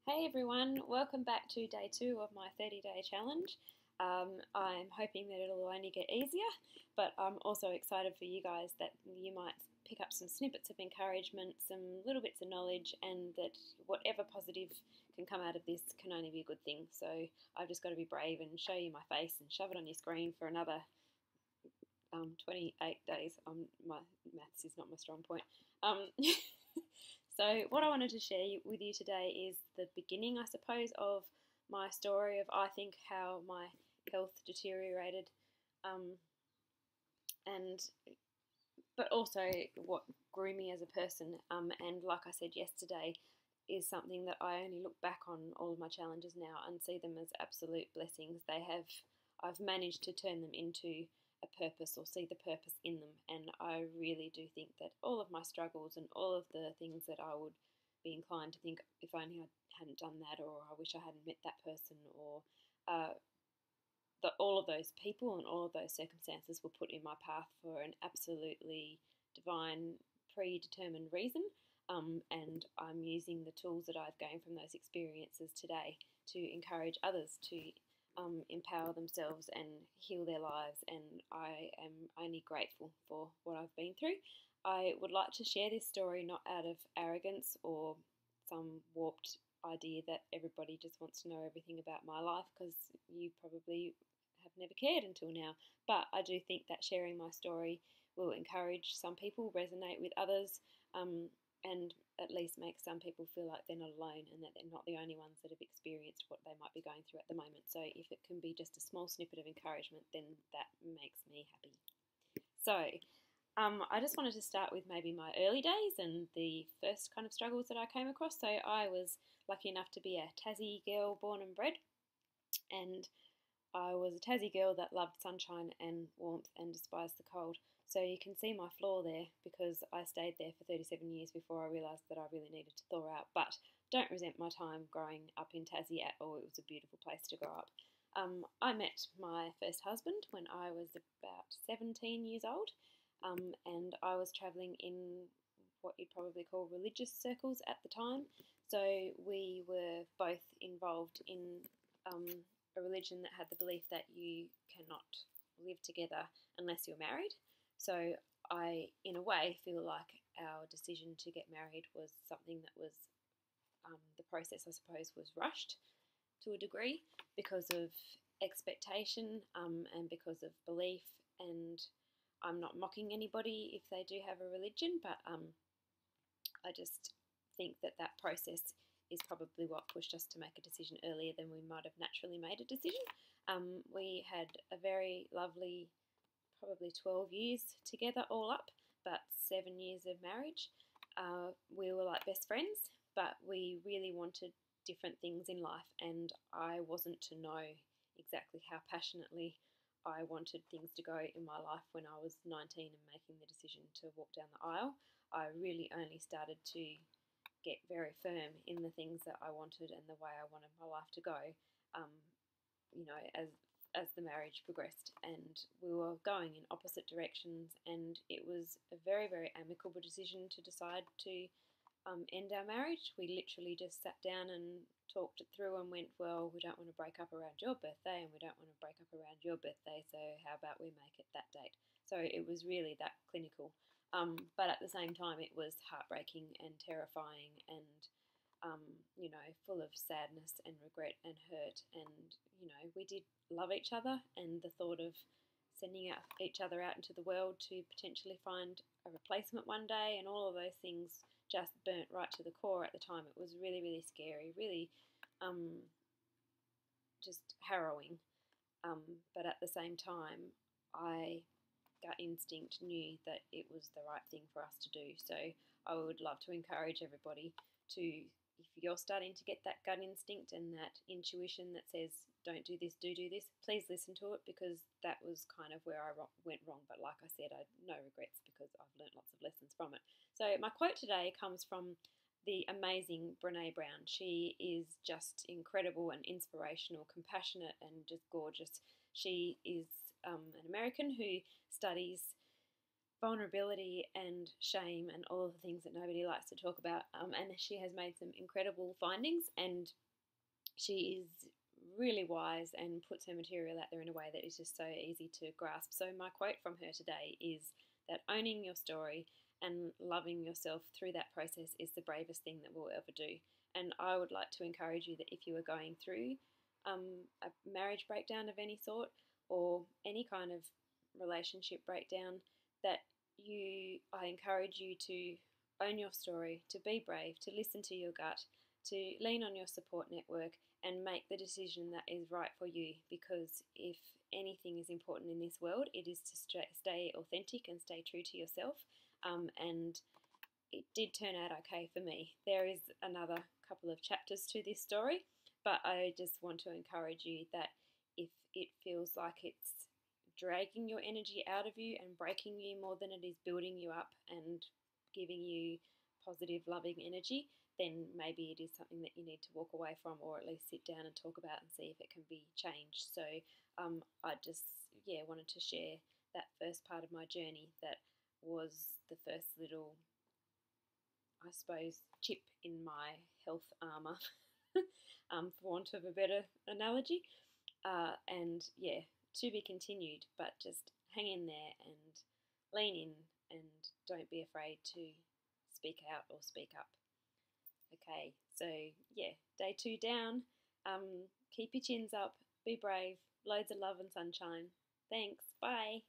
Hey everyone, welcome back to day 2 of my 30-day challenge. I'm hoping that it'll only get easier, but I'm also excited for you guys that you might pick up some snippets of encouragement, some little bits of knowledge, and that whatever positive can come out of this can only be a good thing. So I've just got to be brave and show you my face and shove it on your screen for another 28 days. My maths is not my strong point. Um, So what I wanted to share with you today is the beginning, I suppose, of my story of I think how my health deteriorated, um, and but also what grew me as a person. And like I said yesterday, is something that I only look back on all of my challenges now and see them as absolute blessings. I've managed to turn them into a purpose or see the purpose in them. And I really do think that all of my struggles and all of the things that I would be inclined to think if only I hadn't done that, or I wish I hadn't met that person, or uh, all of those people and all of those circumstances were put in my path for an absolutely divine, predetermined reason. And I'm using the tools that I've gained from those experiences today to encourage others to empower themselves and heal their lives. And I am only grateful for what I've been through. I would like to share this story not out of arrogance or some warped idea that everybody just wants to know everything about my life, because you probably have never cared until now. But I do think that sharing my story will encourage some people, resonate with others, and at least make some people feel like they're not alone and that they're not the only ones that have experienced what they might be going through at the moment. So if it can be just a small snippet of encouragement, then that makes me happy. So I just wanted to start with maybe my early days and the first kind of struggles that I came across. So I was lucky enough to be a Tassie girl born and bred, and I was a Tassie girl that loved sunshine and warmth and despised the cold. So you can see my flaw there, because I stayed there for 37 years before I realised that I really needed to thaw out. But don't resent my time growing up in Tassie at all. It was a beautiful place to grow up. I met my first husband when I was about 17 years old, and I was travelling in what you'd probably call religious circles at the time. So we were both involved in a religion that had the belief that you cannot live together unless you're married. So I, in a way, feel like our decision to get married was something that was, the process, I suppose, was rushed to a degree because of expectation, and because of belief. And I'm not mocking anybody if they do have a religion, but I just think that that process is probably what pushed us to make a decision earlier than we might have naturally made a decision. We had a very lovely, probably 12 years together all up, but 7 years of marriage. We were like best friends, but we really wanted different things in life, and I wasn't to know exactly how passionately I wanted things to go in my life when I was 19 and making the decision to walk down the aisle. I really only started to get very firm in the things that I wanted and the way I wanted my life to go, um, as the marriage progressed, and we were going in opposite directions. And it was a very, very amicable decision to decide to end our marriage. We literally just sat down and talked it through and went, well, we don't want to break up around your birthday and we don't want to break up around your birthday, so how about we make it that date? So it was really that clinical. But at the same time, it was heartbreaking and terrifying and, full of sadness and regret and hurt. And, we did love each other, and the thought of sending each other out into the world to potentially find a replacement one day and all of those things just burnt right to the core at the time. It was really, really scary, really just harrowing. But at the same time, I gut instinct knew that it was the right thing for us to do. So I would love to encourage everybody to, if you're starting to get that gut instinct and that intuition that says, don't do this, do this, please listen to it, because that was kind of where I went wrong. But like I said, I had no regrets because I've learnt lots of lessons from it. So my quote today comes from the amazing Brene Brown. She is just incredible and inspirational, compassionate, and just gorgeous. She is an American who studies vulnerability and shame and all of the things that nobody likes to talk about. And she has made some incredible findings, and she is really wise and puts her material out there in a way that is just so easy to grasp. So my quote from her today is that owning your story and loving yourself through that process is the bravest thing that we'll ever do. And I would like to encourage you that if you are going through a marriage breakdown of any sort, or any kind of relationship breakdown, that I encourage you to own your story, to be brave, to listen to your gut, to lean on your support network and make the decision that is right for you. Because if anything is important in this world, it is to stay authentic and stay true to yourself. And it did turn out okay for me. There is another couple of chapters to this story, but I just want to encourage you that if it feels like it's dragging your energy out of you and breaking you more than it is building you up and giving you positive, loving energy, then maybe it is something that you need to walk away from, or at least sit down and talk about and see if it can be changed. So I just, wanted to share that first part of my journey that was the first little, I suppose, chip in my health armour, for want of a better analogy. And to be continued, but just hang in there and lean in, and don't be afraid to speak out or speak up. Okay, so day 2 down. Keep your chins up, be brave, loads of love and sunshine. Thanks, bye.